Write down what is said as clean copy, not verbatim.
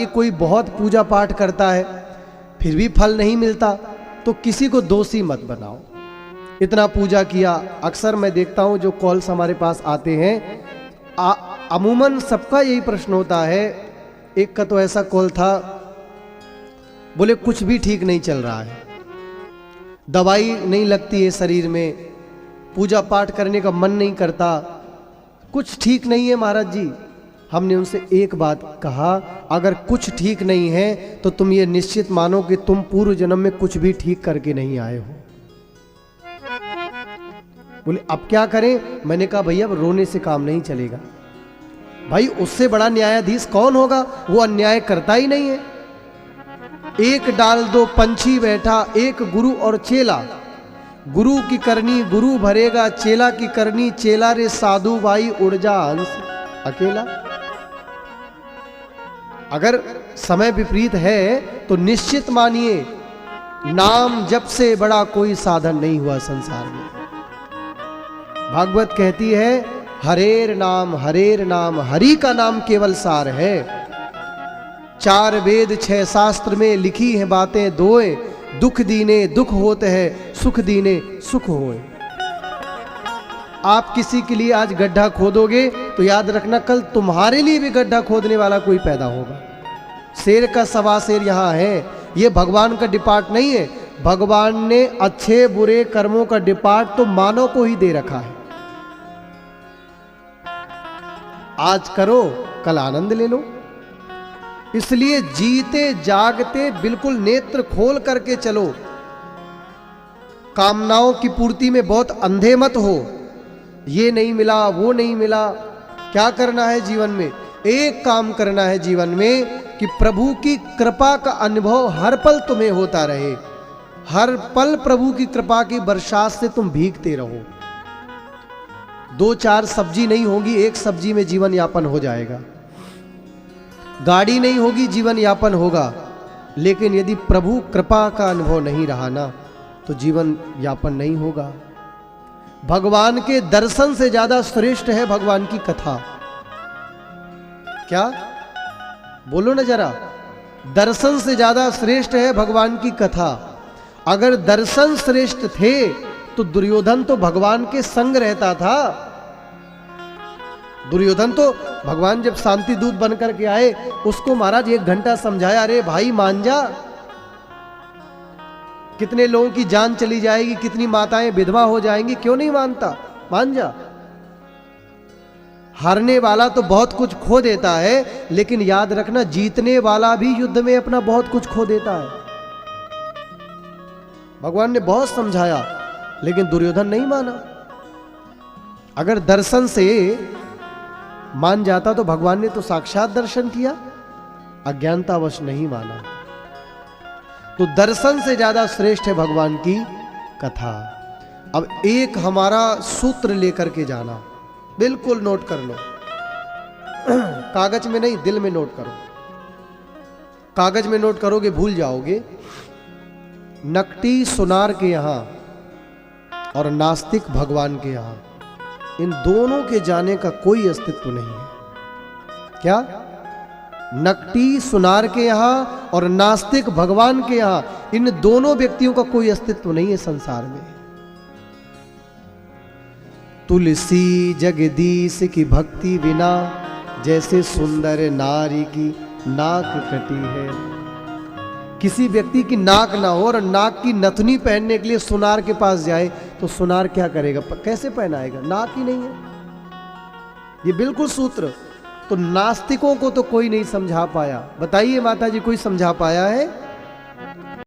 कोई बहुत पूजा पाठ करता है फिर भी फल नहीं मिलता तो किसी को दोषी मत बनाओ। इतना पूजा किया, अक्सर मैं देखता हूं जो कॉल्स हमारे पास आते हैं अमूमन सबका यही प्रश्न होता है। एक का तो ऐसा कॉल था, बोले कुछ भी ठीक नहीं चल रहा है, दवाई नहीं लगती है शरीर में, पूजा पाठ करने का मन नहीं करता, कुछ ठीक नहीं है महाराज जी। हमने उनसे एक बात कहा, अगर कुछ ठीक नहीं है तो तुम ये निश्चित मानो कि तुम पूर्व जन्म में कुछ भी ठीक करके नहीं आए हो। बोले अब क्या करें? मैंने कहा भैया अब रोने से काम नहीं चलेगा। भाई उससे बड़ा न्यायाधीश कौन होगा? वो अन्याय करता ही नहीं है। एक डाल दो पंछी बैठा, एक गुरु और चेला, गुरु की करनी गुरु भरेगा, चेला की करनी चेला रे साधु भाई उड़ जा हंस अकेला। अगर समय विपरीत है तो निश्चित मानिए नाम जप से बड़ा कोई साधन नहीं हुआ संसार में। भागवत कहती है हरेर नाम हरि का नाम केवल सार है। 4 वेद 6 शास्त्र में लिखी है बातें दोए, दुख दीने दुख होते हैं, सुख दीने सुख होए। आप किसी के लिए आज गड्ढा खोदोगे तो याद रखना कल तुम्हारे लिए भी गड्ढा खोदने वाला कोई पैदा होगा। शेर का सवा शेर यहां है, ये भगवान का डिपार्ट नहीं है। भगवान ने अच्छे बुरे कर्मों का डिपार्ट तो मानव को ही दे रखा है। आज करो कल आनंद ले लो। इसलिए जीते जागते बिल्कुल नेत्र खोल करके चलो। कामनाओं की पूर्ति में बहुत अंधे मत हो। ये नहीं मिला वो नहीं मिला, क्या करना है जीवन में? एक काम करना है जीवन में कि प्रभु की कृपा का अनुभव हर पल तुम्हें होता रहे। हर पल प्रभु की कृपा की बरसात से तुम भीगते रहो। 2-4 सब्जी नहीं होगी, एक सब्जी में जीवन यापन हो जाएगा। गाड़ी नहीं होगी, जीवन यापन होगा। लेकिन यदि प्रभु कृपा का अनुभव नहीं रहा ना तो जीवन यापन नहीं होगा। भगवान के दर्शन से ज्यादा श्रेष्ठ है भगवान की कथा। क्या बोलो ना जरा, दर्शन से ज्यादा श्रेष्ठ है भगवान की कथा। अगर दर्शन श्रेष्ठ थे तो दुर्योधन तो भगवान के संग रहता था। दुर्योधन तो भगवान जब शांति दूत बनकर के आए उसको महाराज 1 घंटा समझाया, अरे भाई मान जा, कितने लोगों की जान चली जाएगी, कितनी माताएं विधवा हो जाएंगी, क्यों नहीं मानता? मान जा। हारने वाला तो बहुत कुछ खो देता है, लेकिन याद रखना जीतने वाला भी युद्ध में अपना बहुत कुछ खो देता है। भगवान ने बहुत समझाया लेकिन दुर्योधन नहीं माना। अगर दर्शन से मान जाता तो भगवान ने तो साक्षात दर्शन किया, अज्ञानतावश नहीं माना। तो दर्शन से ज्यादा श्रेष्ठ है भगवान की कथा। अब एक हमारा सूत्र लेकर के जाना, बिल्कुल नोट कर लो। कागज में नहीं, दिल में नोट करो। कागज में नोट करोगे भूल जाओगे। नकटी सुनार के यहां और नास्तिक भगवान के यहां, इन दोनों के जाने का कोई अस्तित्व नहीं है। क्या? नकटी सुनार के यहां और नास्तिक भगवान के यहां, इन दोनों व्यक्तियों का कोई अस्तित्व नहीं है संसार में। तुलसी जगदीश की भक्ति बिना जैसे सुंदर नारी की नाक कटी है। किसी व्यक्ति की नाक ना हो और नाक की नथनी पहनने के लिए सुनार के पास जाए तो सुनार क्या करेगा? कैसे पहनाएगा? नाक ही नहीं है। ये बिल्कुल सूत्र तो नास्तिकों को तो कोई नहीं समझा पाया। बताइए माता जी, कोई समझा पाया है?